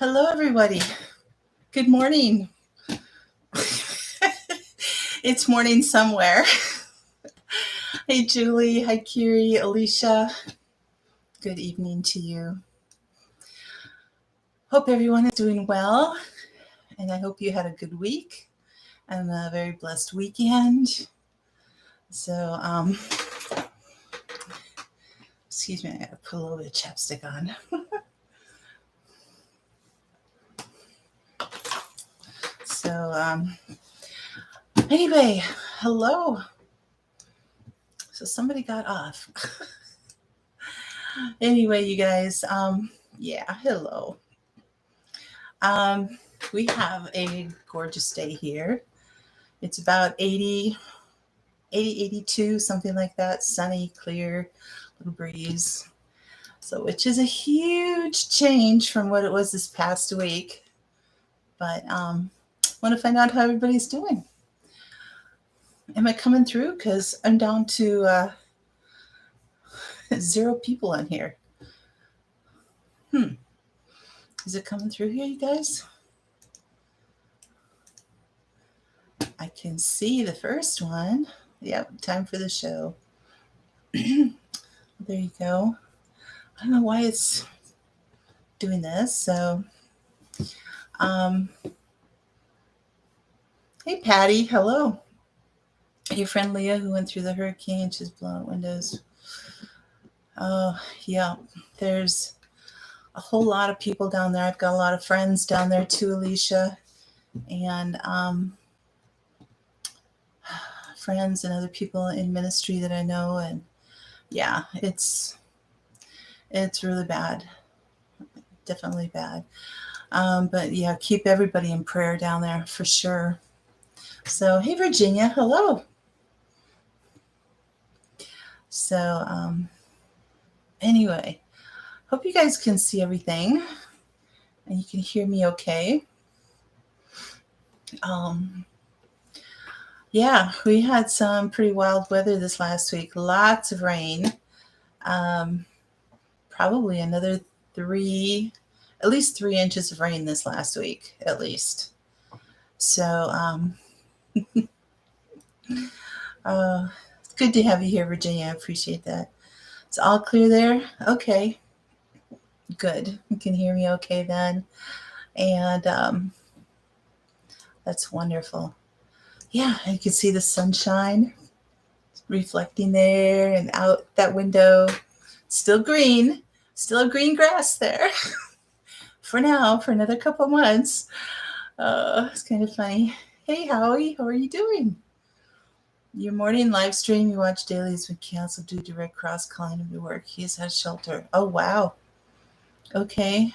Hello, everybody. Good morning. It's morning somewhere. Hey, Julie. Hi, Kiri, Alicia. Good evening to you. Hope everyone is doing well, and I hope you had a good week and a very blessed weekend. So, excuse me, I gotta put a little bit of chapstick on. So, anyway, hello. So somebody got off. Anyway, you guys, yeah, hello. We have a gorgeous day here. It's about 80, 82, something like that. Sunny, clear, little breeze. So, which is a huge change from what it was this past week. But want to find out how everybody's doing. Am I coming through? Because I'm down to 0 people on here. Is it coming through here, you guys? I can see the first one. Yep, time for the show. There you go. I don't know why it's doing this. So, hey, Patty. Hello. Your friend Leah, who went through the hurricane, she's blown out windows. Oh, yeah. There's a whole lot of people down there. I've got a lot of friends down there too, Alicia, and friends and other people in ministry that I know. And yeah, it's really bad. Definitely bad. But yeah, keep everybody in prayer down there for sure. So, hey, Virginia, hello. So, anyway, hope you guys can see everything and you can hear me okay. Yeah, we had some pretty wild weather this last week. Lots of rain. Probably another at least 3 inches of rain this last week, at least. So, it's good to have you here, Virginia. I appreciate that. It's all clear there? Okay. Good. You can hear me okay then. And that's wonderful. Yeah, you can see the sunshine reflecting there and out that window. Still green. Still green grass there. For now, for another couple months. It's kind of funny. Hey, Howie, how are you doing? Your morning live stream you watch daily has been canceled due to Red Cross calling him to work. He has had shelter. Oh, wow. Okay.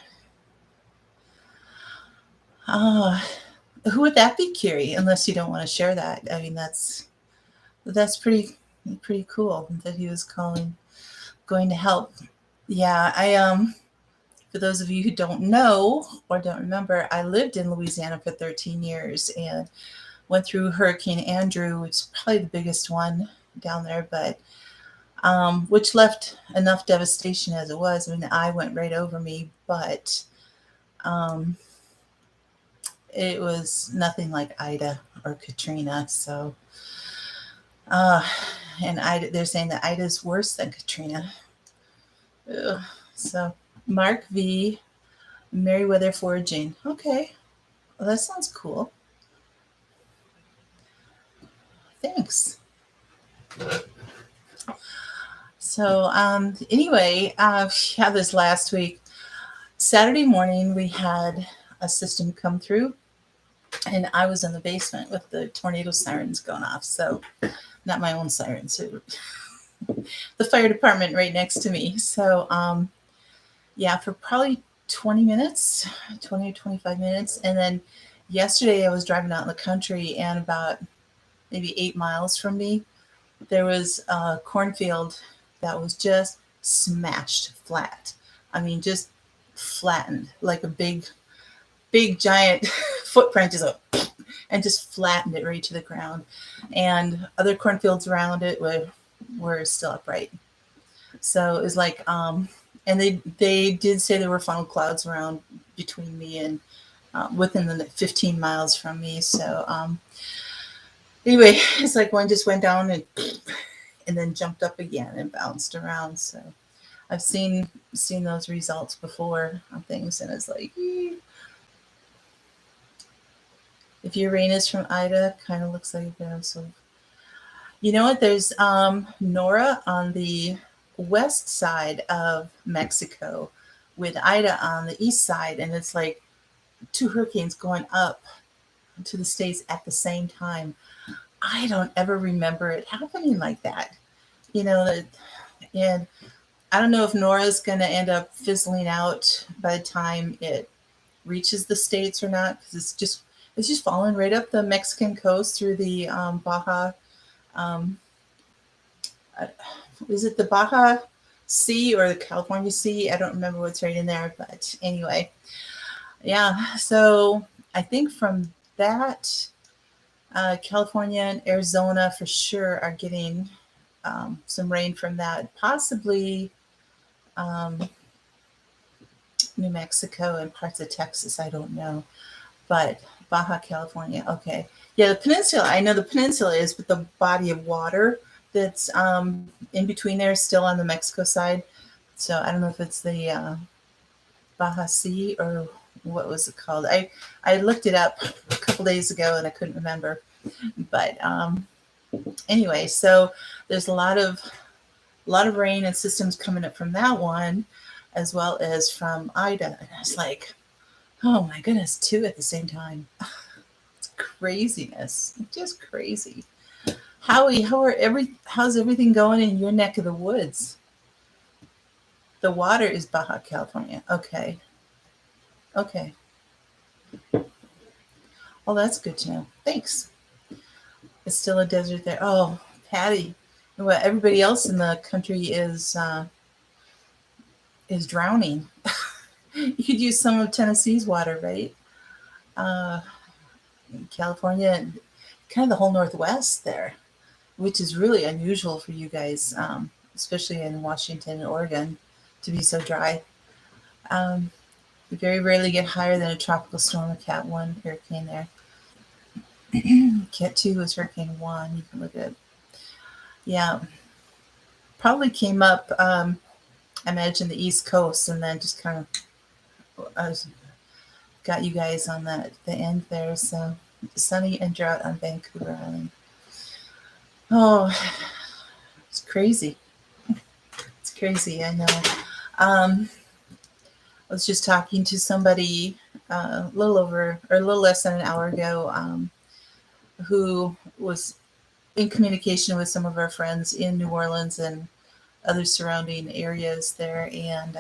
Who would that be, Kiri? Unless you don't want to share that. I mean, that's pretty cool that he was going to help. Yeah, for those of you who don't know or don't remember, I lived in Louisiana for 13 years and went through Hurricane Andrew, which is probably the biggest one down there, but which left enough devastation as it was. I mean, the eye went right over me, but it was nothing like Ida or Katrina. So, and they're saying that Ida is worse than Katrina. Ugh. So, Mark V. Meriwether Foraging. Okay. Well, that sounds cool. Thanks. So, anyway, yeah, this last week, Saturday morning, we had a system come through, and I was in the basement with the tornado sirens going off. So, not my own sirens, the fire department right next to me. So, yeah, for probably 20 or 25 minutes. And then yesterday I was driving out in the country, and about maybe 8 miles from me, there was a cornfield that was just smashed flat. I mean, just flattened like a big giant footprint, and just flattened it right to the ground. And other cornfields around it were still upright. So it was like, and they did say there were funnel clouds around between me and within the 15 miles from me. So anyway, it's like one just went down and then jumped up again and bounced around. So I've seen those results before on things, and it's like, if your rain is from Ida, kind of looks like that. So you know what? There's Nora on the west side of Mexico, with Ida on the east side, and it's like two hurricanes going up to the states at the same time. I don't ever remember it happening like that. You know, and I don't know if Nora's going to end up fizzling out by the time it reaches the states or not, because it's just falling right up the Mexican coast through the Baja. Um, uh, is it the Baja Sea or the California Sea? I don't remember what's right in there, but anyway, yeah. So I think from that, California and Arizona for sure are getting some rain from that. Possibly um, New Mexico and parts of Texas. I don't know, but Baja California. Okay, yeah, the peninsula. I know the peninsula is, but the body of water that's in between there is still on the Mexico side. So I don't know if it's the Baja Sea or what was it called. I looked it up a couple days ago and I couldn't remember. But anyway, so there's a lot of rain and systems coming up from that one, as well as from Ida. And I was like, oh my goodness, two at the same time. It's craziness. Just crazy. How's everything going in your neck of the woods? The water is Baja California. Okay. Okay. Oh, that's good to know. Thanks. It's still a desert there. Oh, Patty. Well, everybody else in the country is drowning. You could use some of Tennessee's water, right? Uh, California, kind of the whole Northwest there, which is really unusual for you guys, especially in Washington and Oregon, to be so dry. Um, we very rarely get higher than a tropical storm, a Cat 1 hurricane there. Cat 2 was Hurricane 1. You can look at it. Yeah, probably came up, I imagine, the East Coast, and then just kind of got you guys on the end there. So sunny and drought on Vancouver Island. Oh, it's crazy. It's crazy. I know. I was just talking to somebody a little over or a little less than an hour ago, who was in communication with some of our friends in New Orleans and other surrounding areas there, and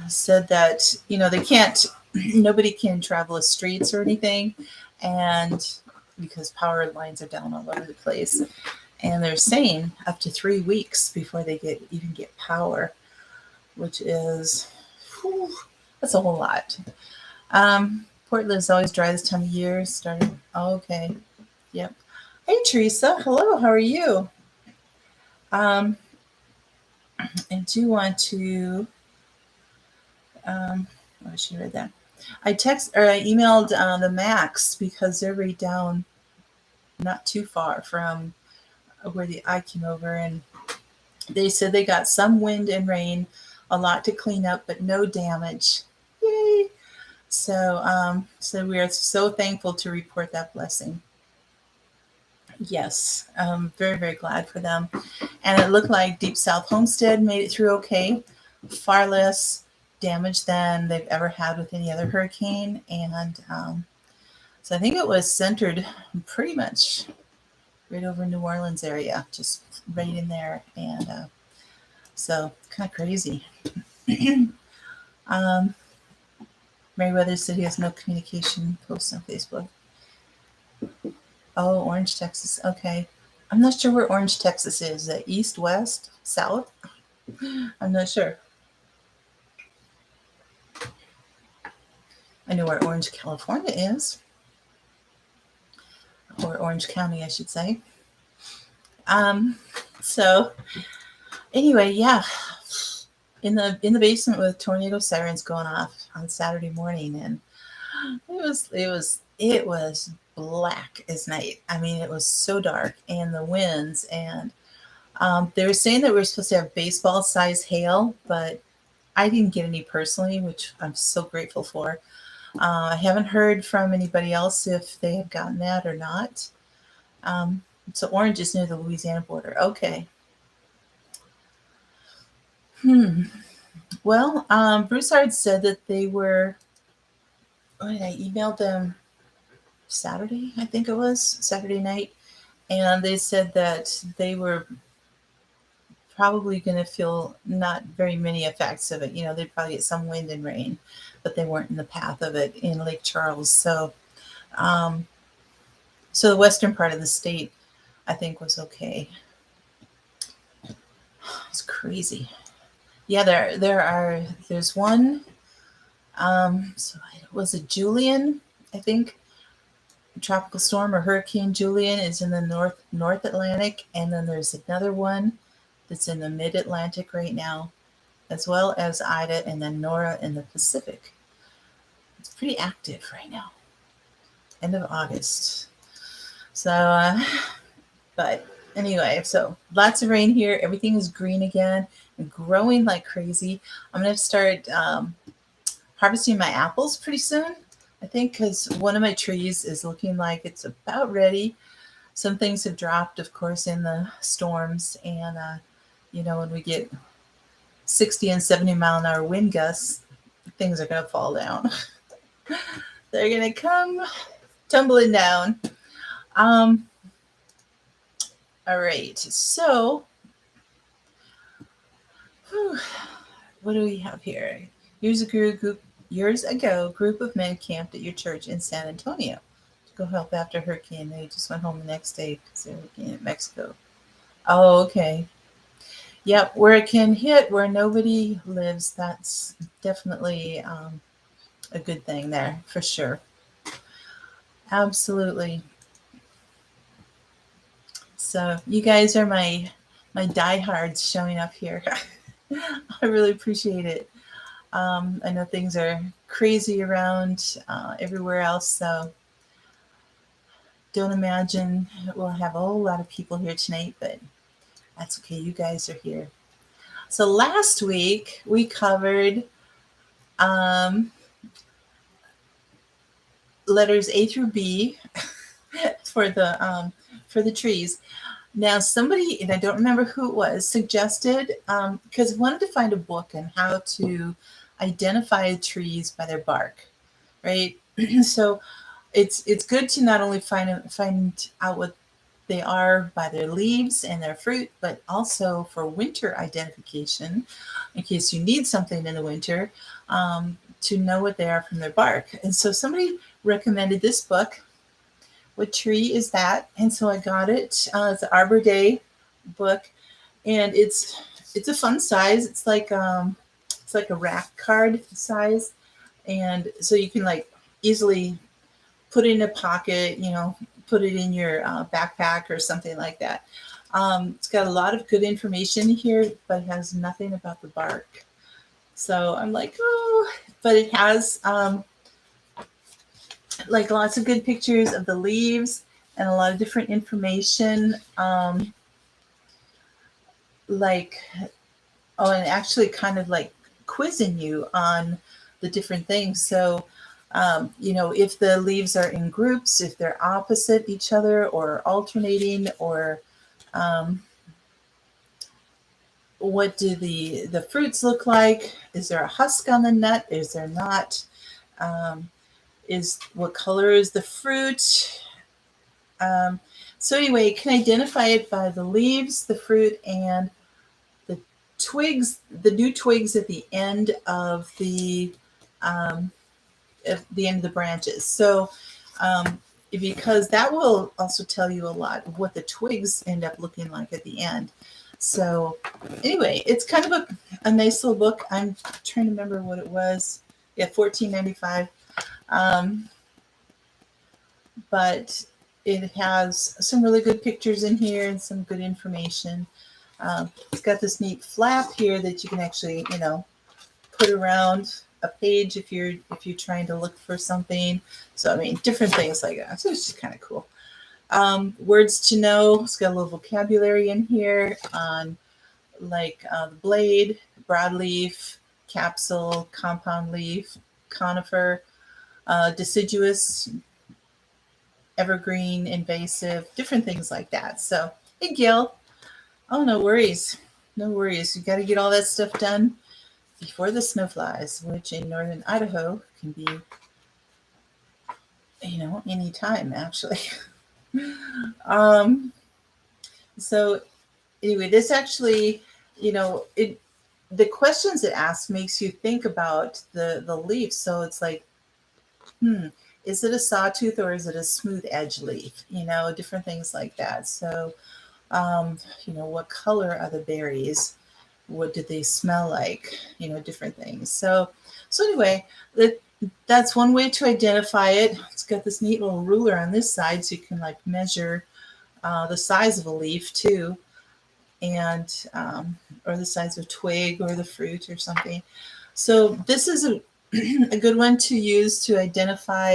said that they can't, nobody can travel the streets or anything, and because power lines are down all over the place, and they're saying up to 3 weeks before they even get power, which is, whew, that's a whole lot. Portland's always dry this time of year. Starting. Oh, okay. Yep. Hey, Teresa. Hello. How are you? I do want to. I should read that. I emailed the Max because they're right down, not too far from where the I came over, and they said they got some wind and rain, a lot to clean up, but no damage. Yay! So we are so thankful to report that blessing. Yes, I'm very, very glad for them. And it looked like Deep South Homestead made it through okay, far less damage than they've ever had with any other hurricane. And so I think it was centered pretty much right over New Orleans area, just right in there. And so kind of crazy. Meriwether said he has no communication posts on Facebook. Oh, Orange, Texas. Okay. I'm not sure where Orange, Texas is. Is that east, west, south? I'm not sure. I know where Orange, California is. Or Orange County, I should say. So, anyway, yeah. in the basement with tornado sirens going off on Saturday morning, and it was black as night. I mean, it was so dark, and the winds, and they were saying that we were supposed to have baseball size hail, but I didn't get any personally, which I'm so grateful for. I haven't heard from anybody else if they have gotten that or not. Um, so Orange is near the Louisiana border. Okay. Hmm. Well, Broussard said that they were. What did I emailed them Saturday? I think it was Saturday night, and they said that they were probably going to feel not very many effects of it. They'd probably get some wind and rain, but they weren't in the path of it in Lake Charles. Um, so the western part of the state, I think, was okay. It's crazy. Yeah, there's one. So was it Julian? I think tropical storm or Hurricane Julian is in the North Atlantic, and then there's another one that's in the Mid Atlantic right now, as well as Ida and then Nora in the Pacific. It's pretty active right now. End of August. So, but anyway, so lots of rain here. Everything is green again and growing like crazy. I'm going to start harvesting my apples pretty soon, I think, because one of my trees is looking like it's about ready. Some things have dropped, of course, in the storms. And, when we get 60 and 70 mile an hour wind gusts, things are going to fall down. They're going to come tumbling down. All right. So, what do we have here? Years ago, group of men camped at your church in San Antonio to go help after hurricane. They just went home the next day because they were looking at Mexico. Oh, okay. Yep, where it can hit where nobody lives, that's definitely a good thing there for sure. Absolutely. So you guys are my diehards showing up here. I really appreciate it. I know things are crazy around everywhere else, so don't imagine we'll have a whole lot of people here tonight, but that's okay. You guys are here. So last week we covered letters A through B for the trees. Now somebody, and I don't remember who it was, suggested because I wanted to find a book on how to identify trees by their bark, right? So it's good to not only find out what they are by their leaves and their fruit, but also for winter identification, in case you need something in the winter, to know what they are from their bark. And so somebody recommended this book. What tree is that? And so I got it. It's an Arbor Day book, and it's a fun size. It's like a rack card size, and so you can like easily put it in a pocket. Put it in your backpack or something like that. It's got a lot of good information here, but it has nothing about the bark. So I'm like, oh, but it has like lots of good pictures of the leaves and a lot of different information. And actually kind of like quizzing you on the different things. So, if the leaves are in groups, if they're opposite each other or alternating, or what do the fruits look like? Is there a husk on the nut? Is there not? What color is the fruit? So anyway, you can identify it by the leaves, the fruit, and the twigs, the new twigs at the end of the branches. So because that will also tell you a lot of what the twigs end up looking like at the end. So anyway, it's kind of a nice little book. I'm trying to remember what it was. Yeah, $14.95. But it has some really good pictures in here and some good information. It's got this neat flap here that you can actually, put around a page if you're trying to look for something. So I mean, different things like that. So it's just kind of cool. Words to know. It's got a little vocabulary in here on like the blade, broadleaf, capsule, compound leaf, conifer, deciduous, evergreen, invasive, different things like that. So, hey, Gil. Oh, no worries. No worries. You got to get all that stuff done before the snow flies, which in northern Idaho can be, any time actually. um, so anyway, this actually, the questions it asks makes you think about the leaf. So it's like, is it a sawtooth or is it a smooth edge leaf? Different things like that. So, what color are the berries? What do they smell like? Different things. So anyway, that's one way to identify it. It's got this neat little ruler on this side, so you can like measure the size of a leaf too, and or the size of a twig or the fruit or something. So this is a good one to use to identify,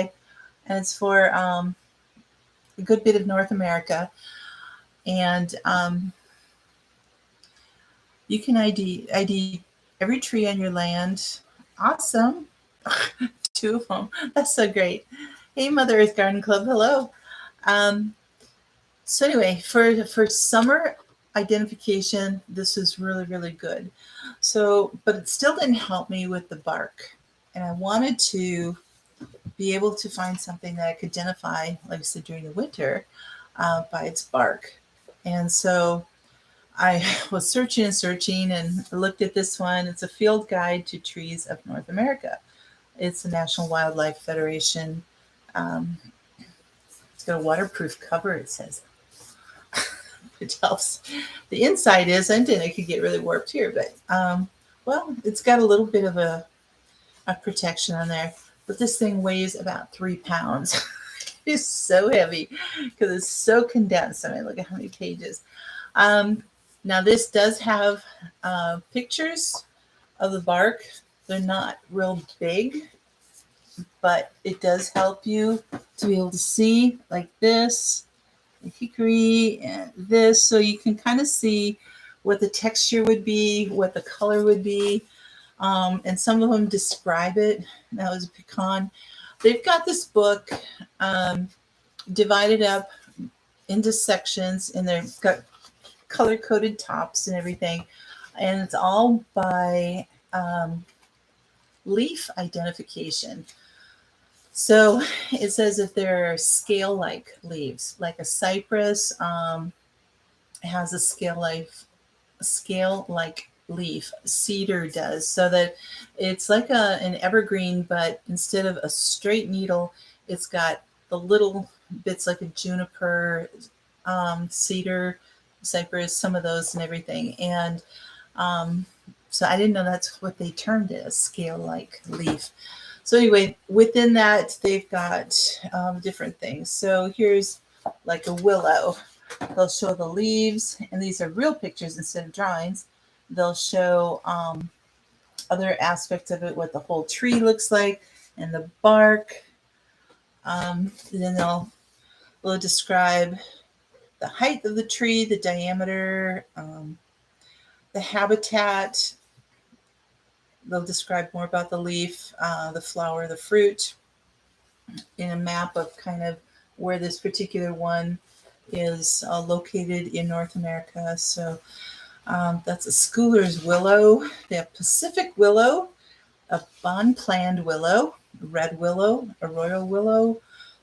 and it's for a good bit of North America. And you can ID every tree on your land. Awesome. 2 of them. That's so great. Hey, Mother Earth Garden Club. Hello. So anyway, for summer identification, this is really, really good. So, but it still didn't help me with the bark. And I wanted to be able to find something that I could identify, like I said, during the winter by its bark. And so I was searching and looked at this one. It's a field guide to trees of North America. It's the National Wildlife Federation. It's got a waterproof cover, it says. Which helps. The inside isn't, and it could get really warped here. But, well, it's got a little bit of a protection on there. But this thing weighs about 3 pounds. It's so heavy because it's so condensed. I mean, look at how many pages. Now, this does have pictures of the bark. They're not real big, but it does help you to be able to see like this, the hickory, and this. So you can kind of see what the texture would be, what the color would be. And some of them describe it. That was a pecan. They've got this book divided up into sections, and they've got color-coded tops and everything. And it's all by leaf identification. So it says if they're scale-like leaves, like a cypress has a scale-like leaf. Cedar does, so that it's like an evergreen, but instead of a straight needle, it's got the little bits like a juniper, cedar, cypress, some of those and everything. And so I didn't know that's what they termed it, a scale-like leaf. So anyway, within that, they've got different things. So here's like a willow. They'll show the leaves, and these are real pictures instead of drawings. They'll show other aspects of it, what the whole tree looks like, and the bark. Then they'll describe the height of the tree, the diameter, the habitat. They'll describe more about the leaf, the flower, the fruit, in a map of kind of where this particular one is located in North America. So that's a Schooler's willow. They have Pacific willow, a bond-planned willow, red willow, a royal willow.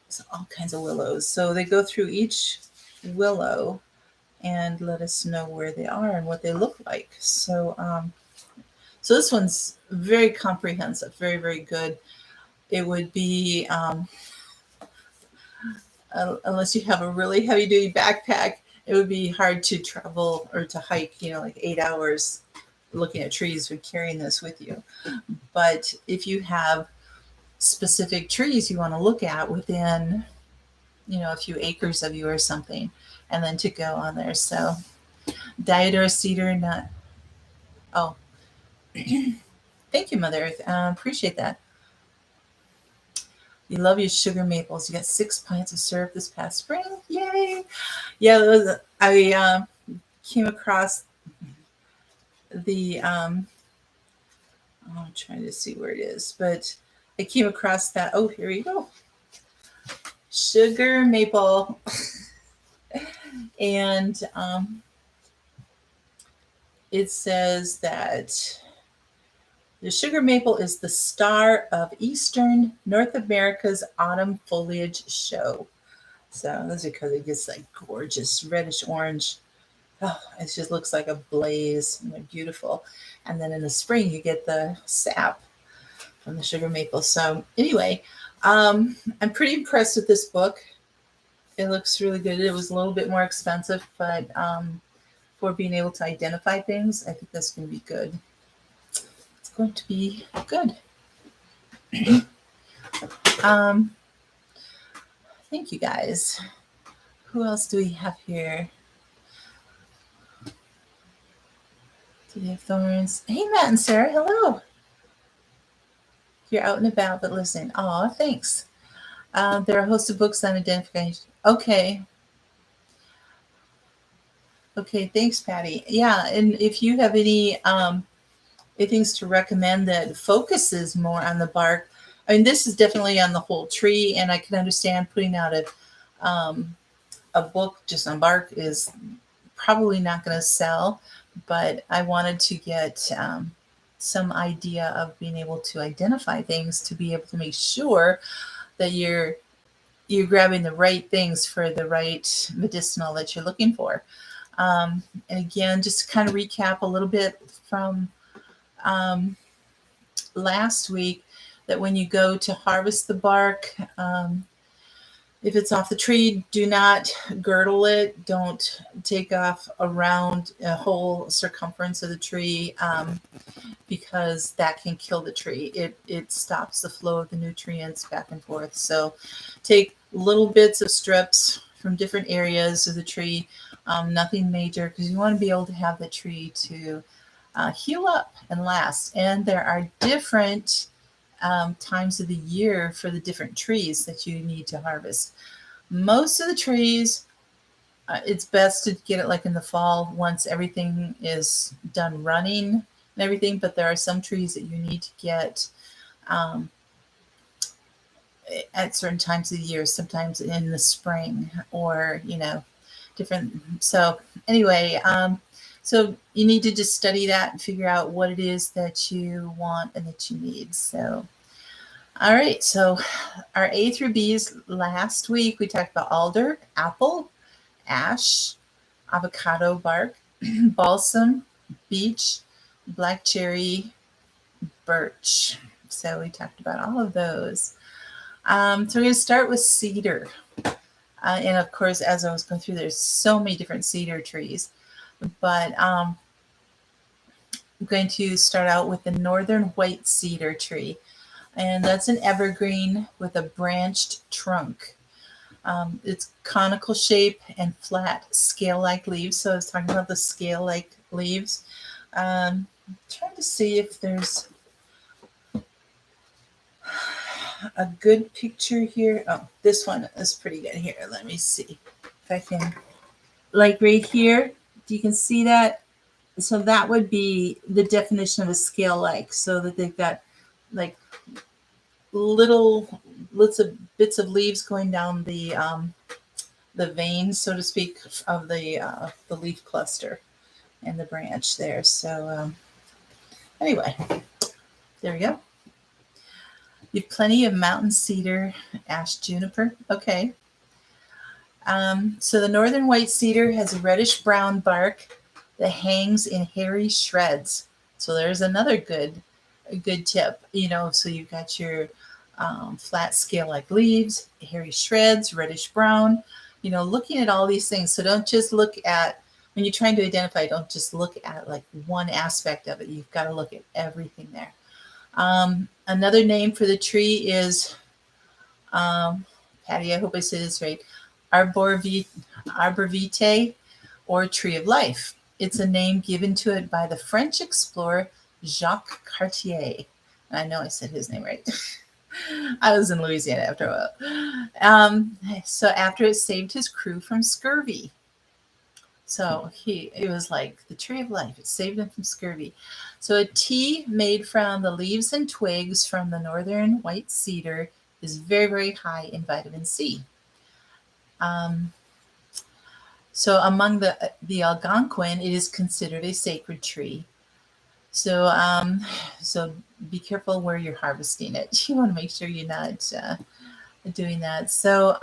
So all kinds of willows. So they go through each willow and let us know where they are and what they look like. So so this one's very comprehensive, very, very good. It would be, unless you have a really heavy duty backpack, it would be hard to travel or to hike, like 8 hours looking at trees or carrying this with you. But if you have specific trees you want to look at within, a few acres of you or something, and then to go on there. So Diodora cedar, not. Oh, thank you, Mother Earth. Appreciate that. You love your sugar maples. You got 6 pints of syrup this past spring. Yay! Yeah, I came across the. I'm trying to see where it is, but I came across that. Oh, here you go. Sugar maple. And it says that the sugar maple is the star of Eastern North America's autumn foliage show. So that's because it gets like gorgeous reddish orange. Oh, it just looks like a blaze. And they're beautiful. And then in the spring, you get the sap from the sugar maple. So anyway, I'm pretty impressed with this book. It looks really good. It was a little bit more expensive, but for being able to identify things, I think that's going to be good. It's going to be good. Thank you, guys. Who else do we have here? Do we have thorns? Hey, Matt and Sarah, hello. You're out and about, but listening. Aw, thanks. There are a host of books on identification. Okay. Okay, thanks, Patty. Yeah, and if you have any things to recommend that focuses more on the bark, I mean, this is definitely on the whole tree, and I can understand putting out a book just on bark is probably not going to sell, but I wanted to get some idea of being able to identify things to be able to make sure that you're grabbing the right things for the right medicinal that you're looking for. And again, just to kind of recap a little bit from last week, that when you go to harvest the bark, if it's off the tree, do not girdle it. Don't take off around a whole circumference of the tree because that can kill the tree. It stops the flow of the nutrients back and forth. So take little bits of strips from different areas of the tree, nothing major, because you want to be able to have the tree to heal up and last. And there are different times of the year for the different trees that you need to harvest. Most of the trees, it's best to get it like in the fall once everything is done running and everything, but there are some trees that you need to get at certain times of the year, sometimes in the spring or, different. So anyway, so you need to just study that and figure out what it is that you want and that you need. So, all right. So our A through B's last week, we talked about alder, apple, ash, avocado bark, balsam, beech, black cherry, birch. So we talked about all of those. So we're going to start with cedar. And of course, as I was going through, there's so many different cedar trees. But I'm going to start out with the northern white cedar tree. And that's an evergreen with a branched trunk. It's conical shape and flat scale-like leaves. So I was talking about the scale-like leaves. Trying to see if there's a good picture here. Oh, this one is pretty good here. Let me see if I can, like right here, you can see that. So that would be the definition of a scale-like, so that they've got like little bits of leaves going down the veins, so to speak, of the leaf cluster and the branch there. So anyway, there we go. You have plenty of mountain cedar, ash, juniper. Okay. So the northern white cedar has a reddish brown bark that hangs in hairy shreds. So there's another good tip. So you've got your flat scale-like leaves, hairy shreds, reddish brown. Looking at all these things. So don't just look at, when you're trying to identify, don't just look at like one aspect of it. You've got to look at everything there. Another name for the tree is, Patty, I hope I said this right, arbor vitae, or tree of life. It's a name given to it by the French explorer Jacques Cartier. I know I said his name right. I was in Louisiana after a while. So after it saved his crew from scurvy. So it was like the tree of life. It saved him from scurvy. So a tea made from the leaves and twigs from the northern white cedar is very, very high in vitamin C. So among the Algonquin, it is considered a sacred tree. So be careful where you're harvesting it. You want to make sure you're not doing that. So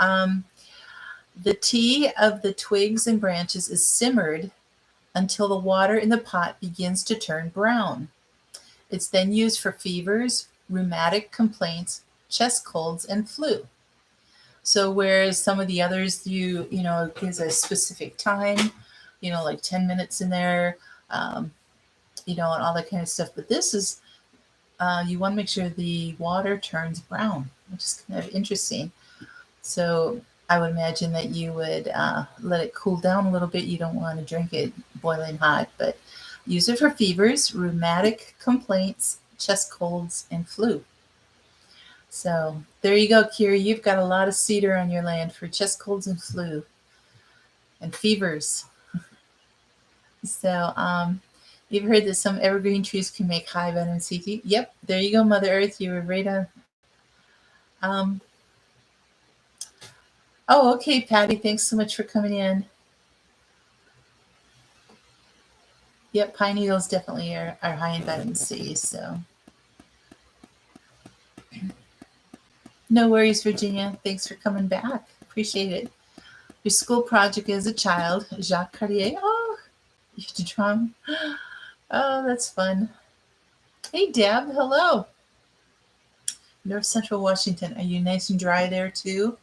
the tea of the twigs and branches is simmered until the water in the pot begins to turn brown. It's then used for fevers, rheumatic complaints, chest colds, and flu. So whereas some of the others, it gives a specific time, like 10 minutes in there, and all that kind of stuff. But this is, you want to make sure the water turns brown, which is kind of interesting. So I would imagine that you would let it cool down a little bit. You don't want to drink it boiling hot, but use it for fevers, rheumatic complaints, chest colds, and flu. So there you go, Kira. You've got a lot of cedar on your land for chest colds and flu and fevers. So you've heard that some evergreen trees can make high vitamin C tea. Yep, there you go, Mother Earth. You were right on. Oh, okay, Patty. Thanks so much for coming in. Yep, pine needles definitely are high in vitamin C. So no worries, Virginia. Thanks for coming back. Appreciate it. Your school project as a child, Jacques Cartier. Oh, you did drum. Oh, that's fun. Hey, Deb. Hello. North Central Washington. Are you nice and dry there too?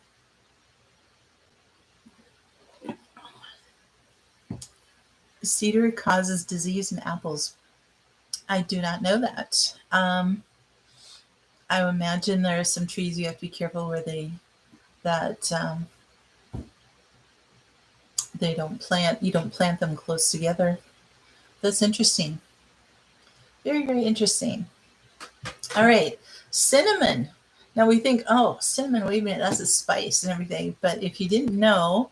Cedar causes disease in apples. I do not know that. I imagine there are some trees you have to be careful where they don't plant. You don't plant them close together. That's interesting. Very, very interesting. All right, cinnamon. Now we think, oh, cinnamon. Wait a minute, that's a spice and everything. But if you didn't know,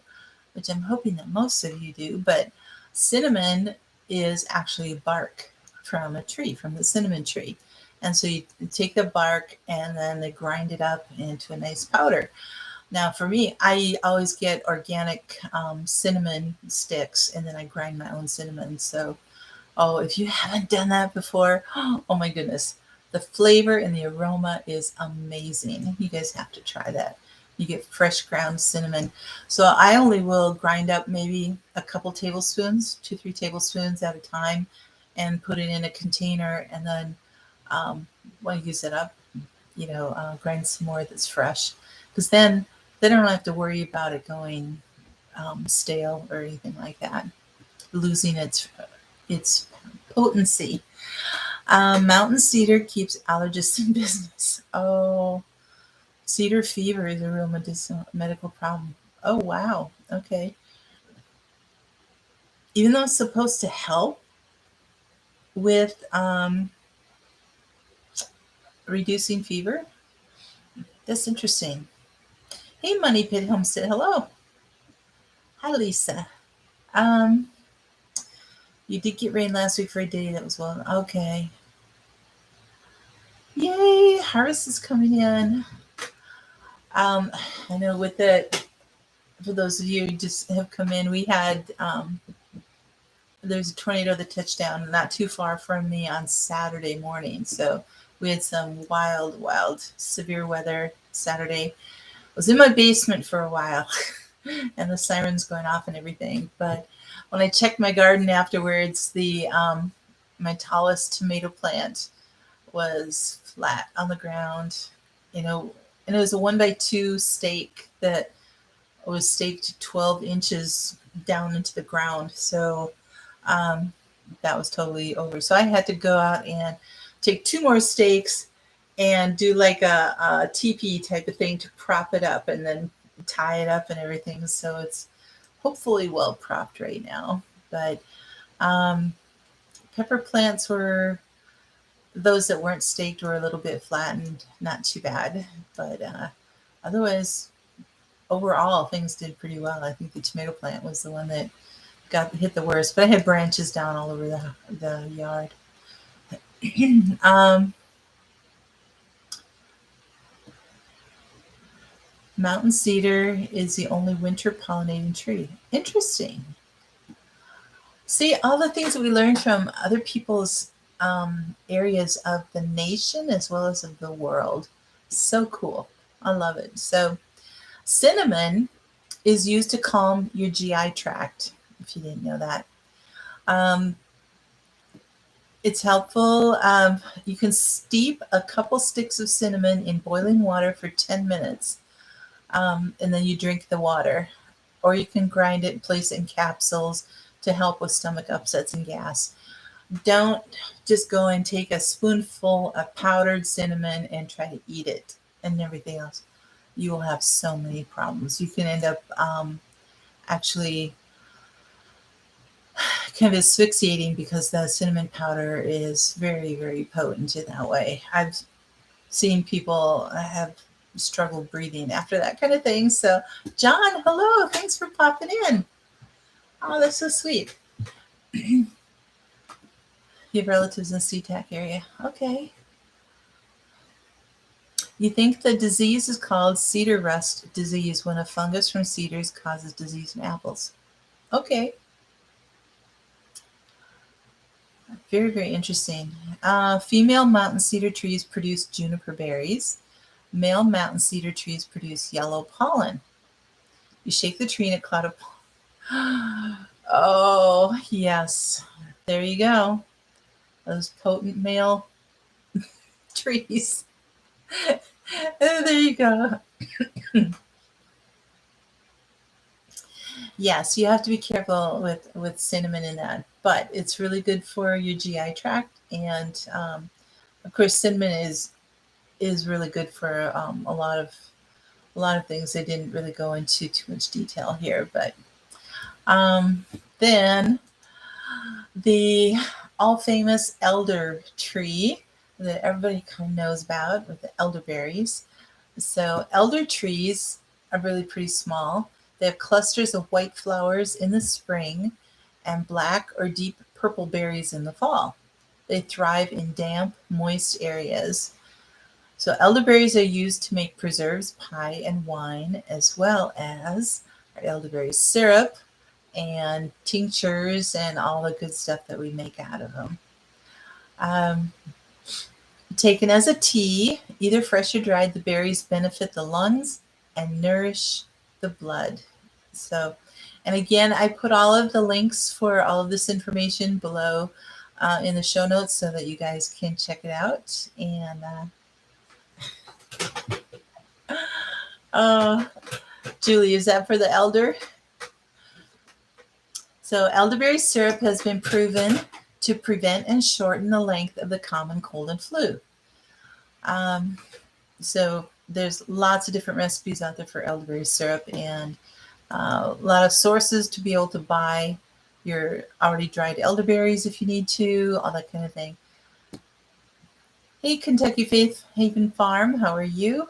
which I'm hoping that most of you do, but cinnamon is actually bark from a tree, from the cinnamon tree. And so you take the bark and then they grind it up into a nice powder. Now for me, I always get organic cinnamon sticks and then I grind my own cinnamon. So, if you haven't done that before, oh my goodness. The flavor and the aroma is amazing. You guys have to try that. You get fresh ground cinnamon. So I only will grind up maybe a couple tablespoons, 2-3 tablespoons at a time, and put it in a container. And then when I use it up, grind some more that's fresh. Because then I don't have to worry about it going stale or anything like that, losing its potency. Mountain cedar keeps allergists in business. Oh, cedar fever is a real medical problem. Oh, wow. Okay. Even though it's supposed to help with reducing fever, that's interesting. Hey, Money Pit Homestead. Hello. Hi, Lisa. You did get rain last week for a day. That was well. Okay. Yay. Harvest is coming in. I know for those of you who just have come in, we had, there's a tornado that touched down not too far from me on Saturday morning. So we had some wild, severe weather Saturday. I was in my basement for a while and the sirens going off and everything. But when I checked my garden afterwards, my tallest tomato plant was flat on the ground, and it was a 1x2 stake that was staked 12 inches down into the ground. So that was totally over. So I had to go out and take 2 more stakes and do like a teepee type of thing to prop it up and then tie it up and everything. So it's hopefully well propped right now. But Um, Pepper plants were those that weren't staked were a little bit flattened, not too bad, but otherwise, overall, things did pretty well. I think the tomato plant was the one that got hit the worst, but I had branches down all over the yard. um, Mountain cedar is the only winter pollinating tree. Interesting. See, all the things that we learn from other people's areas of the nation as well as of the world. So cool. I love it. So, cinnamon is used to calm your GI tract, if you didn't know that. Um, it's helpful. You can steep a couple sticks of cinnamon in boiling water for 10 minutes, and then you drink the water. Or you can grind it and place it in capsules to help with stomach upsets and gas. Don't just go and take a spoonful of powdered cinnamon and try to eat it and everything else. You will have so many problems. You can end up actually kind of asphyxiating because the cinnamon powder is very, very potent in that way. I've seen people have struggled breathing after that kind of thing. So, John, hello. Thanks for popping in. Oh, that's so sweet. You have relatives in the SeaTac area. Okay. You think the disease is called cedar rust disease when a fungus from cedars causes disease in apples. Okay. Very, very interesting. Female mountain cedar trees produce juniper berries. Male mountain cedar trees produce yellow pollen. You shake the tree and a cloud of pollen. Oh, yes. There you go. Those potent male trees. There you go. Yes, you have to be careful with cinnamon in that, but it's really good for your GI tract, and of course, cinnamon is really good for a lot of things. They didn't really go into too much detail here, but then the all famous elder tree that everybody kind of knows about with the elderberries. So elder trees are really pretty small. They have clusters of white flowers in the spring and black or deep purple berries in the fall. They thrive in damp, moist areas. So elderberries are used to make preserves, pie, and wine, as well as our elderberry syrup and tinctures and all the good stuff that we make out of them. Um, Taken as a tea, either fresh or dried, the berries benefit the lungs and nourish the blood. So, and again, I put all of the links for all of this information below in the show notes so that you guys can check it out. And Julie, is that for the elder? So, elderberry syrup has been proven to prevent and shorten the length of the common cold and flu. So there's lots of different recipes out there for elderberry syrup, and a lot of sources to be able to buy your already dried elderberries if you need to, all that kind of thing. Hey, Kentucky Faith Haven Farm, how are you?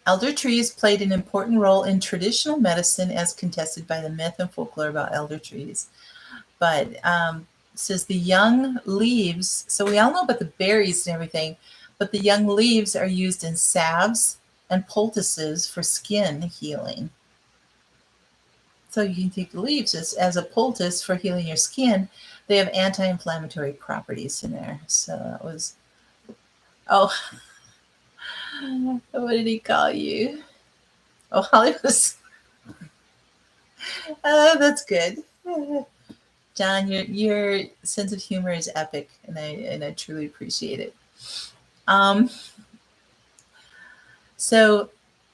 Elder trees played an important role in traditional medicine as contested by the myth and folklore about elder trees. But says the young leaves, so we all know about the berries and everything, but the young leaves are used in salves and poultices for skin healing. So you can take the leaves as a poultice for healing your skin. They have anti-inflammatory properties in there. So that was, oh, what did he call you? Oh, Holly was, that's good. John, your sense of humor is epic, and I truly appreciate it. So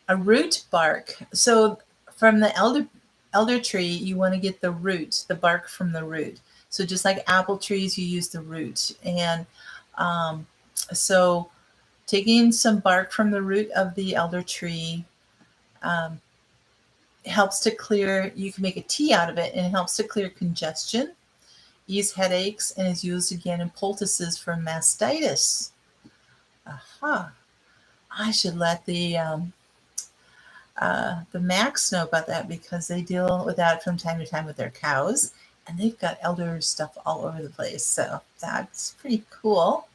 a root bark. So from the elder tree, you want to get the root, the bark from the root. So just like apple trees, you use the root. And so taking some bark from the root of the elder tree, It helps to clear, you can make a tea out of it, and it helps to clear congestion, ease headaches, and is used again in poultices for mastitis. Aha. I should let the Macs know about that, because they deal with that from time to time with their cows, and they've got elder stuff all over the place. So that's pretty cool.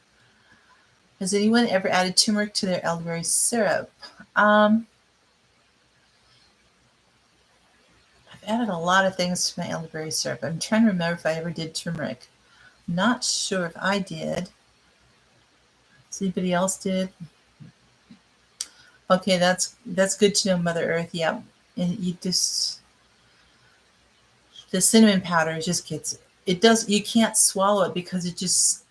Has anyone ever added turmeric to their elderberry syrup? I've added a lot of things to my elderberry syrup. I'm trying to remember if I ever did turmeric. Not sure if I did. Does anybody else did? Okay, that's good to know, Mother Earth. Yep. And you just, the cinnamon powder just gets, it does, you can't swallow it because it just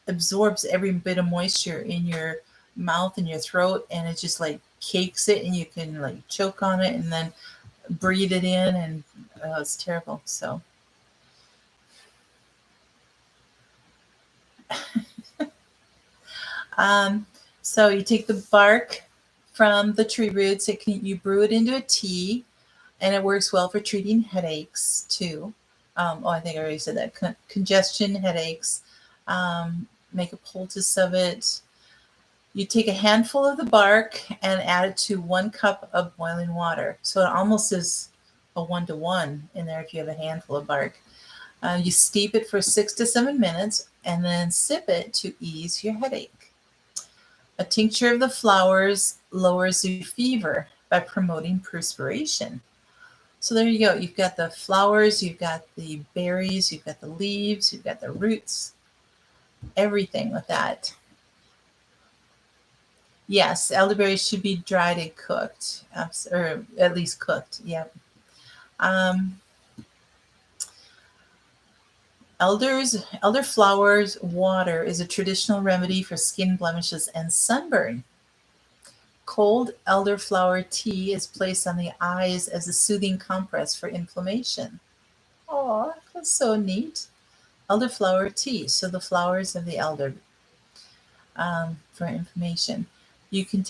absorbs every bit of moisture in your mouth and your throat, and it just like cakes it, and you can like choke on it and then breathe it in, and it's terrible. So so you take the bark from the tree roots, you brew it into a tea, and it works well for treating headaches too. I think I already said that. Congestion, headaches. Make a poultice of it. You take a handful of the bark and add it to 1 cup of boiling water. So it almost is a 1-to-1 in there if you have a handful of bark. You steep it for 6 to 7 minutes and then sip it to ease your headache. A tincture of the flowers lowers your fever by promoting perspiration. So there you go. You've got the flowers, you've got the berries, you've got the leaves, you've got the roots, everything with that. Yes, elderberries should be dried and cooked, or at least cooked. Yep. Elderflowers water is a traditional remedy for skin blemishes and sunburn. Cold elderflower tea is placed on the eyes as a soothing compress for inflammation. Oh, that's so neat. Elderflower tea, so the flowers of the elder, for inflammation. You can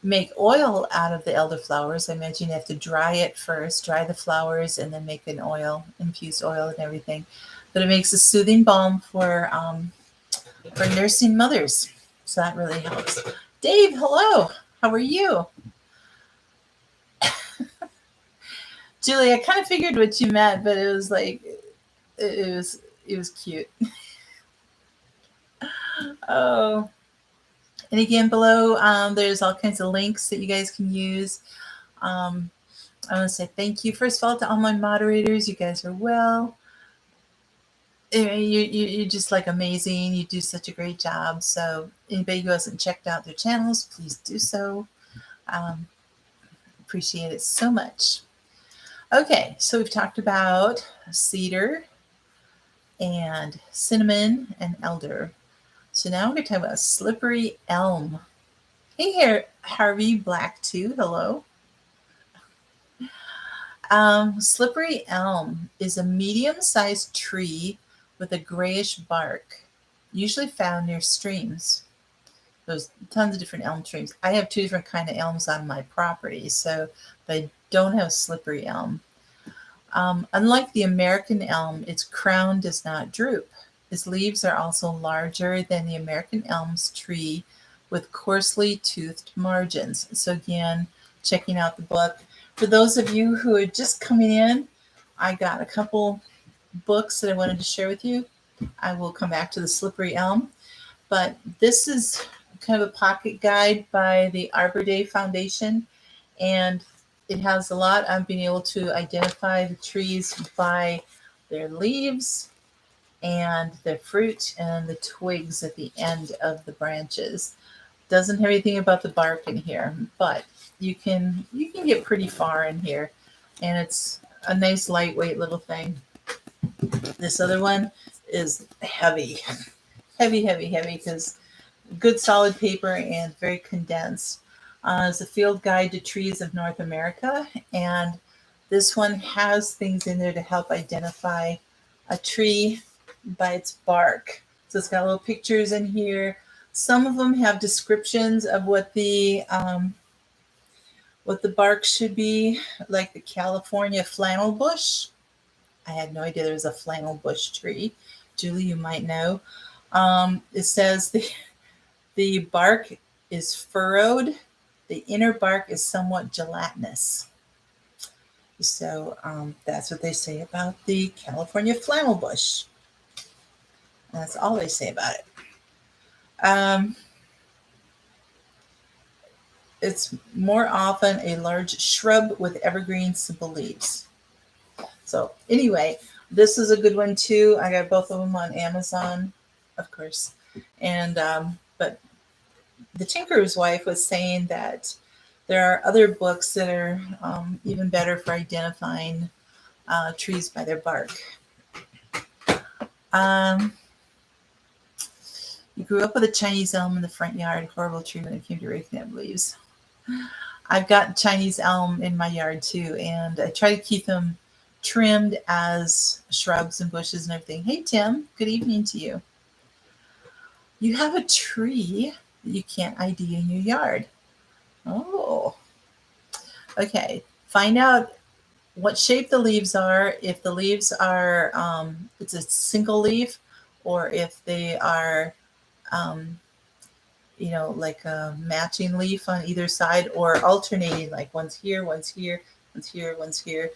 make oil out of the elderflowers. I imagine you have to dry it first, dry the flowers, and then make an oil, infused oil and everything. But it makes a soothing balm for nursing mothers. So that really helps. Dave, hello. How are you? Julie, I kind of figured what you meant, but it was like, it was cute. Oh. And again, below, there's all kinds of links that you guys can use. I want to say thank you, first of all, to all my moderators. You guys are well. You're just like amazing. You do such a great job. So anybody who hasn't checked out their channels, please do so. Appreciate it so much. Okay, so we've talked about cedar and cinnamon and elder. So now we're going to talk about slippery elm. Hey here, Harvey Black too. Hello. Slippery elm is a medium-sized tree with a grayish bark, usually found near streams. There's tons of different elm trees. I have 2 different kind of elms on my property, so I don't have slippery elm. Unlike the American elm, its crown does not droop. Its leaves are also larger than the American elm's tree, with coarsely toothed margins. So again, checking out the book. For those of you who are just coming in, I got a couple books that I wanted to share with you. I will come back to the slippery elm, but this is kind of a pocket guide by the Arbor Day Foundation, and it has a lot on being able to identify the trees by their leaves and their fruit and the twigs at the end of the branches. Doesn't have anything about the bark in here, but you can get pretty far in here, and it's a nice lightweight little thing. This other one is heavy because good solid paper and very condensed. It's a field guide to trees of North America, and this one has things in there to help identify a tree by its bark. So it's got little pictures in here. Some of them have descriptions of what the what the bark should be, like the California flannel bush. I had no idea there was a flannel bush tree. Julie, you might know. It says the bark is furrowed. The inner bark is somewhat gelatinous. So that's what they say about the California flannel bush. That's all they say about it. It's more often a large shrub with evergreen simple leaves. So anyway, this is a good one too. I got both of them on Amazon, of course. And but the Tinker's Wife was saying that there are other books that are even better for identifying trees by their bark. You grew up with a Chinese elm in the front yard. Horrible tree when it came to raking up leaves. I've got Chinese elm in my yard too, and I try to keep them trimmed as shrubs and bushes and everything. Hey, Tim, good evening to you. You have a tree that you can't ID in your yard. Oh, okay. Find out what shape the leaves are. If the leaves are, it's a single leaf, or if they are, like a matching leaf on either side, or alternating, like one's here, one's here, one's here, one's here.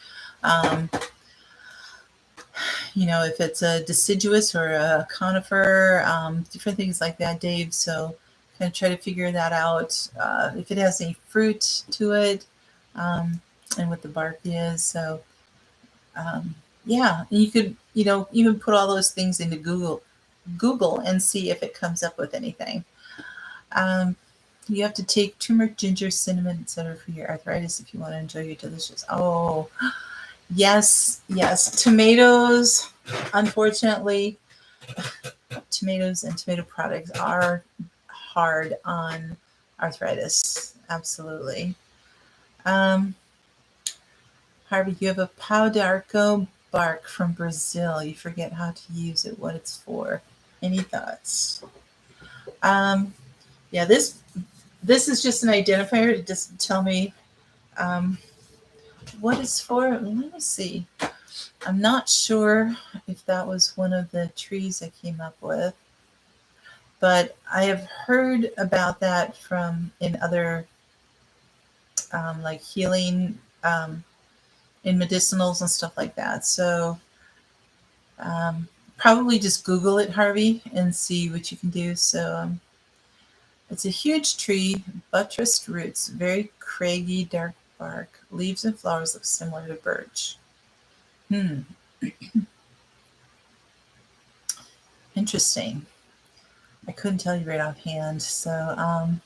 If it's a deciduous or a conifer, different things like that, Dave. So kind of try to figure that out. If it has any fruit to it, and what the bark is. So, yeah, and you could, even put all those things into Google and see if it comes up with anything. You have to take turmeric, ginger, cinnamon, etc. for your arthritis if you want to enjoy your delicious. Oh, yes. Tomatoes, unfortunately, tomatoes and tomato products are hard on arthritis. Absolutely. Harvey, you have a pau d'arco bark from Brazil. You forget how to use it, what it's for. Any thoughts? Yeah, this is just an identifier to just tell me what it's for. Let me see. I'm not sure if that was one of the trees I came up with, but I have heard about that in other like healing in medicinals and stuff like that. So probably just Google it, Harvey, and see what you can do. So it's a huge tree, buttressed roots, very craggy, dark bark. Leaves and flowers look similar to birch. Interesting. I couldn't tell you right offhand. So,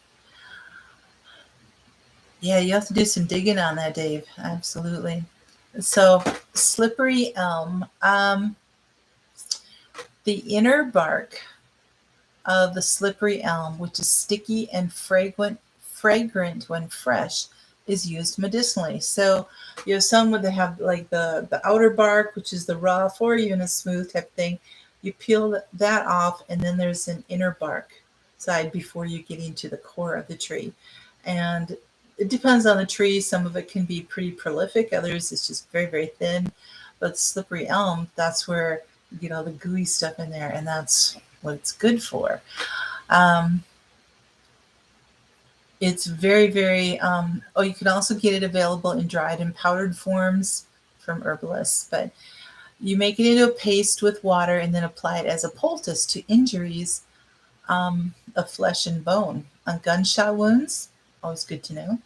yeah, you have to do some digging on that, Dave. Absolutely. So, slippery elm. The inner bark of the slippery elm, which is sticky and fragrant when fresh, is used medicinally. So you have some where they have like the outer bark, which is the rough or even a smooth type thing. You peel that off, and then there's an inner bark side before you get into the core of the tree. And it depends on the tree. Some of it can be pretty prolific. Others, it's just very, very thin. But slippery elm, that's where you get all the gooey stuff in there, and that's what it's good for. It's very, very, you can also get it available in dried and powdered forms from herbalists, but you make it into a paste with water and then apply it as a poultice to injuries of flesh and bone. On gunshot wounds, always good to know,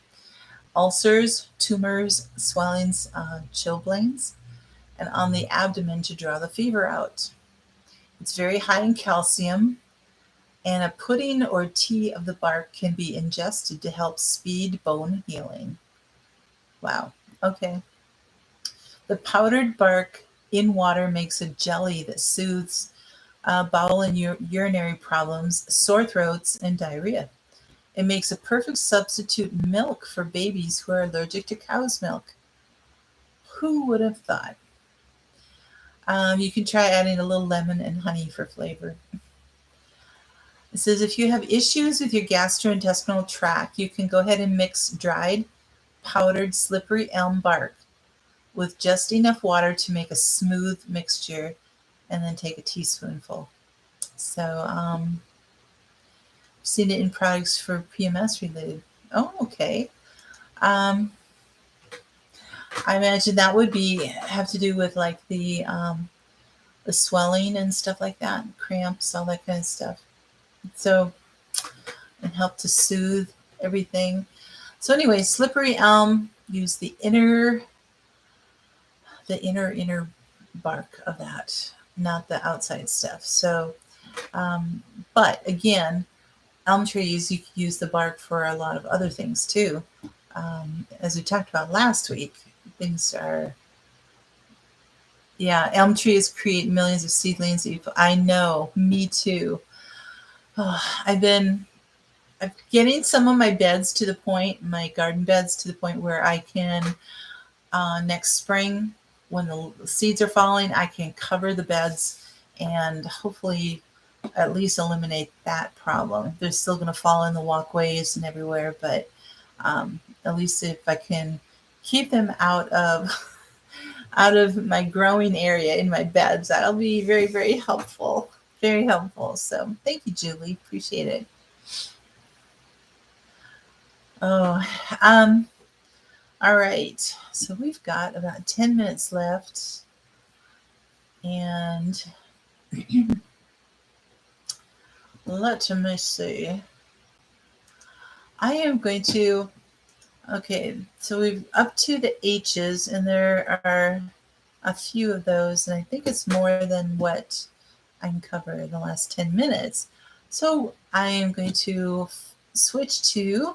ulcers, tumors, swellings, chilblains, and on the abdomen to draw the fever out. It's very high in calcium, and a pudding or tea of the bark can be ingested to help speed bone healing. Wow. Okay. The powdered bark in water makes a jelly that soothes bowel and urinary problems, sore throats, and diarrhea. It makes a perfect substitute milk for babies who are allergic to cow's milk. Who would have thought? You can try adding a little lemon and honey for flavor. It says if you have issues with your gastrointestinal tract, you can go ahead and mix dried powdered slippery elm bark with just enough water to make a smooth mixture, and then take a teaspoonful. So, I've seen it in products for PMS related. Oh, okay. Um, I imagine that would be have to do with like the swelling and stuff like that, cramps, all that kind of stuff. So, and help to soothe everything. So anyway, slippery elm, use the inner bark of that, not the outside stuff. So, but again, elm trees, you can use the bark for a lot of other things too. As we talked about last week, things are, yeah, elm trees create millions of seedlings. I know, me too. Oh, I'm getting some of my beds to the point, my garden beds to the point where I can, next spring, when the seeds are falling, I can cover the beds and hopefully at least eliminate that problem. They're still going to fall in the walkways and everywhere, but at least if I can keep them out of out of my growing area in my beds, that'll be very, very helpful. Very helpful. So thank you, Julie. Appreciate it. Oh, all right. So we've got about 10 minutes left. And let me see. I am going to, okay, so we've up to the H's, and there are a few of those, and I think it's more than what I can cover in the last 10 minutes. So I am going to switch to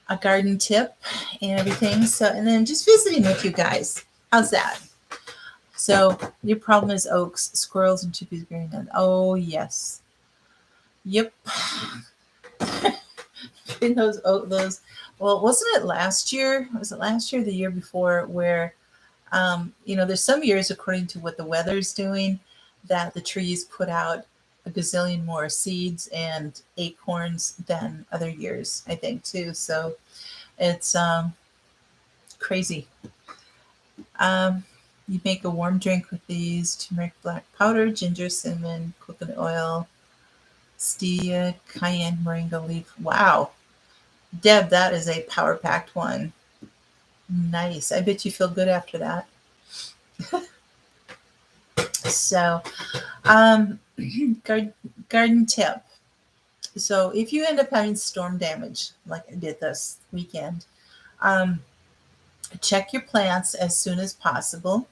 a garden tip and everything. So, and then just visiting with you guys. How's that? So your problem is oaks, squirrels, and chippies bearing none. Oh yes. Yep. In those. Well, wasn't it last year? Was it last year, or the year before, where there's some years, according to what the weather's doing, that the trees put out a gazillion more seeds and acorns than other years, I think, too. So it's crazy. You make a warm drink with these: turmeric, black powder, ginger, cinnamon, coconut oil, stevia, cayenne, moringa leaf. Wow. Deb, that is a power-packed one. Nice. I bet you feel good after that. So, garden tip. So if you end up having storm damage, like I did this weekend, check your plants as soon as possible.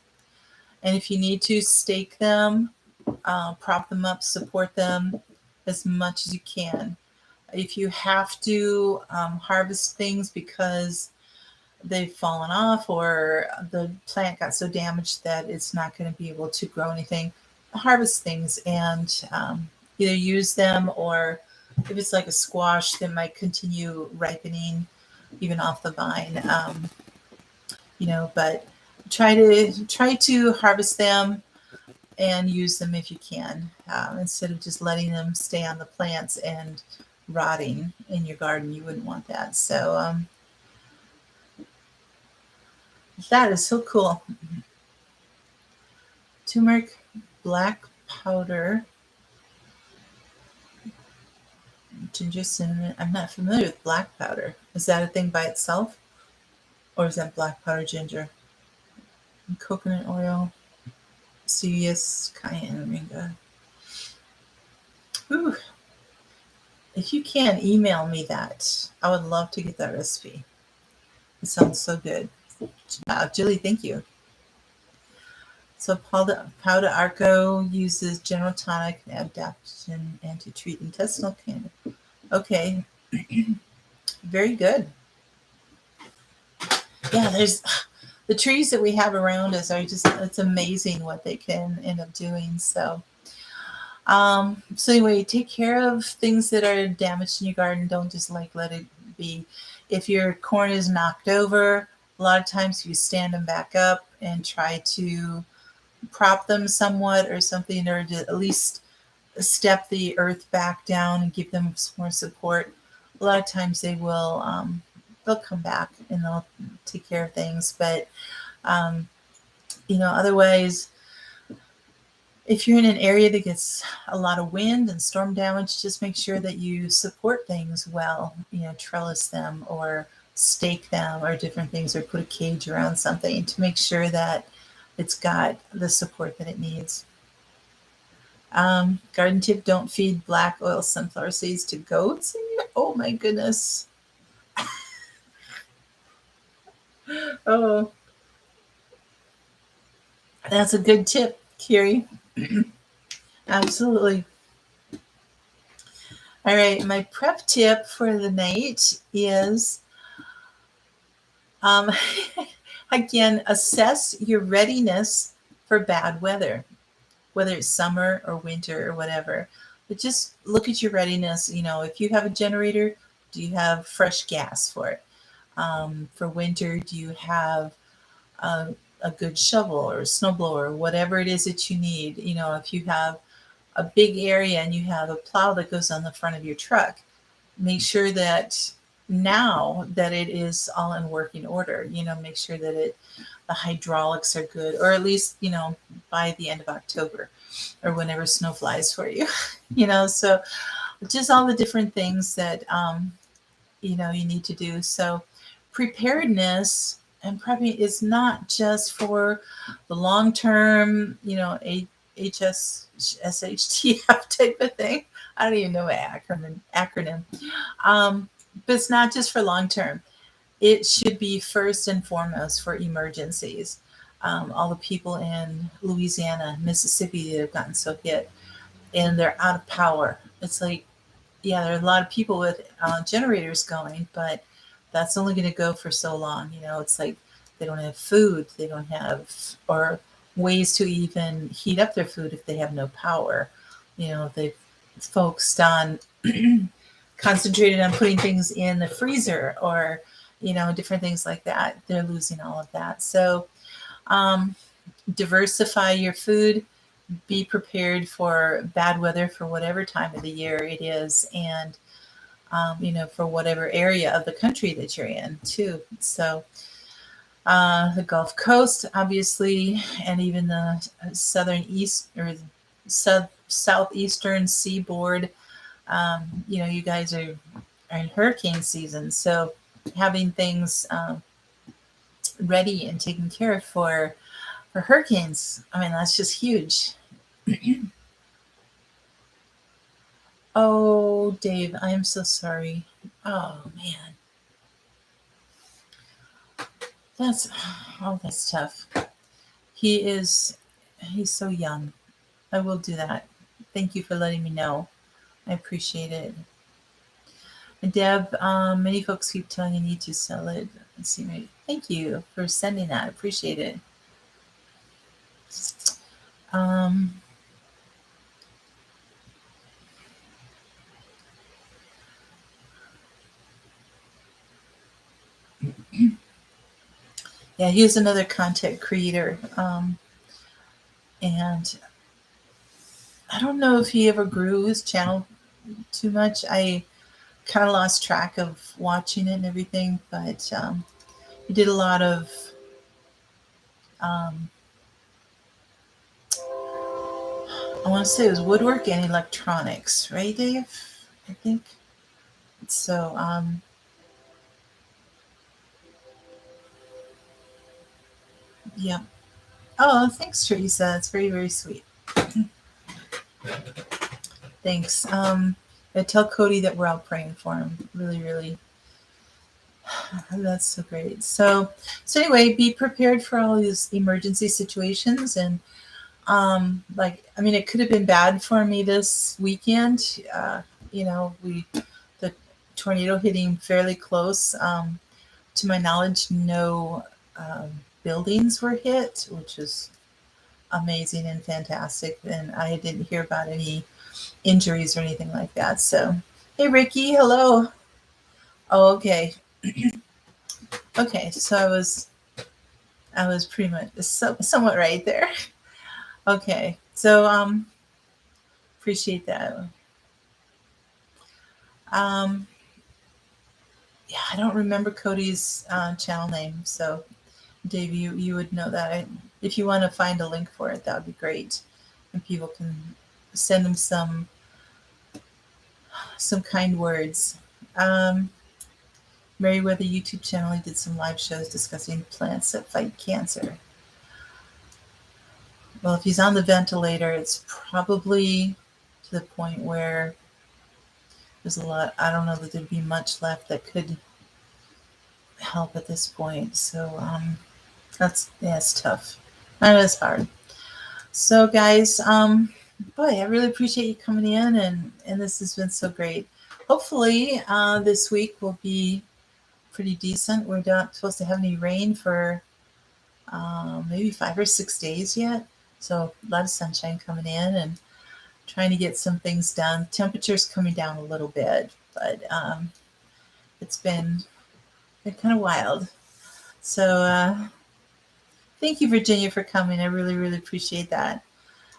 And if you need to, stake them, prop them up, support them as much as you can. If you have to harvest things because they've fallen off or the plant got so damaged that it's not going to be able to grow anything, harvest things and either use them, or if it's like a squash that might continue ripening even off the vine, but try to harvest them and use them if you can, instead of just letting them stay on the plants and rotting in your garden. You wouldn't want that. So that is so cool. Turmeric, black powder, ginger, cinnamon. I'm not familiar with black powder. Is that a thing by itself? Or is that black powder ginger? And coconut oil, stevia, cayenne, moringa. Ooh. If you can, email me that. I would love to get that recipe. It sounds so good. Julie, thank you. So powder arco uses general tonic and adaptation and to treat intestinal cancer. Okay. Very good. Yeah, there's the trees that we have around us are just, it's amazing what they can end up doing. So anyway, take care of things that are damaged in your garden. Don't just let it be. If your corn is knocked over, a lot of times you stand them back up and try to prop them somewhat or something, or to at least step the earth back down and give them some more support. A lot of times they will they'll come back and they'll take care of things. But otherwise, if you're in an area that gets a lot of wind and storm damage, just make sure that you support things well. Trellis them or stake them or different things, or put a cage around something to make sure that it's got the support that it needs. Garden tip: don't feed black oil sunflower seeds to goats. Oh my goodness. Oh, that's a good tip, Kiri. Absolutely. All right, my prep tip for the night is again, assess your readiness for bad weather, whether it's summer or winter or whatever. But just look at your readiness. If you have a generator, do you have fresh gas for it? For winter, do you have a good shovel or a snowblower, whatever it is that you need? If you have a big area and you have a plow that goes on the front of your truck, make sure that now that it is all in working order. Make sure that the hydraulics are good, or at least by the end of October or whenever snow flies for you. So just all the different things that you need to do. So preparedness and prepping is not just for the long term, SHTF type of thing. I don't even know my acronym. But it's not just for long term. It should be first and foremost for emergencies. All the people in Louisiana, Mississippi that have gotten so hit, and they're out of power. It's like, yeah, there are a lot of people with generators going, but that's only going to go for so long. It's like they don't have food, they don't have, or ways to even heat up their food if they have no power. If they've focused on concentrated on putting things in the freezer or, different things like that, they're losing all of that. So diversify your food, be prepared for bad weather for whatever time of the year it is, and for whatever area of the country that you're in too. So the Gulf Coast, obviously, and even the southern east or southeastern seaboard, you guys are in hurricane season. So having things ready and taken care of for hurricanes, that's just huge. Oh, Dave, I am so sorry. Oh man, that's tough. He's so young. I will do that. Thank you for letting me know. I appreciate it. And Deb, many folks keep telling you need to sell it. Let's see. Thank you for sending that. I appreciate it. Yeah, he was another content creator. And I don't know if he ever grew his channel too much. I kind of lost track of watching it and everything, but he did a lot of I want to say it was woodwork and electronics, right, Dave? I think so. Yeah. Oh, thanks, Teresa. It's very, very sweet. Thanks. I tell Cody that we're all praying for him. Really, really. That's so great. So anyway, be prepared for all these emergency situations. And it could have been bad for me this weekend. The tornado hitting fairly close. To my knowledge, no buildings were hit, which is amazing and fantastic. And I didn't hear about any injuries or anything like that. So, hey, Ricky, hello. Oh, okay. Okay, so I was pretty much somewhat right there. Okay, so appreciate that. Yeah, I don't remember Cody's channel name. So, Dave, you would know that. If you want to find a link for it, that would be great. And people can send him some kind words. Um, Meriwether YouTube channel, he did some live shows discussing plants that fight cancer. Well, if he's on the ventilator, it's probably to the point where there's a lot. I don't know that there'd be much left that could help at this point. So it's tough. I know it's hard. So guys, boy, I really appreciate you coming in, and this has been so great. Hopefully, this week will be pretty decent. We're not supposed to have any rain for maybe 5 or 6 days yet. So a lot of sunshine coming in and trying to get some things done. Temperature's coming down a little bit, but it's been kind of wild. So thank you, Virginia, for coming. I really, really appreciate that.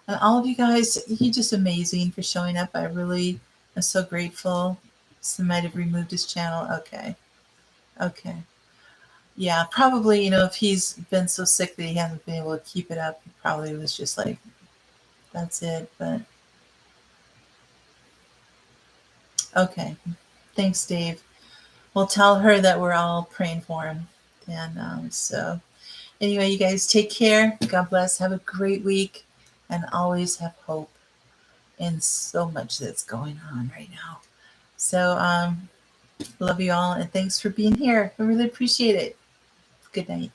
And all of you guys, you're just amazing for showing up. I really am so grateful. Some might have removed his channel. Okay. Okay. Yeah, probably, if he's been so sick that he hasn't been able to keep it up, he probably was just like, that's it. But okay. Thanks, Dave. Well, tell her that we're all praying for him. And so, anyway, you guys take care. God bless. Have a great week. And always have hope in so much that's going on right now. So, love you all. And thanks for being here. I really appreciate it. Good night.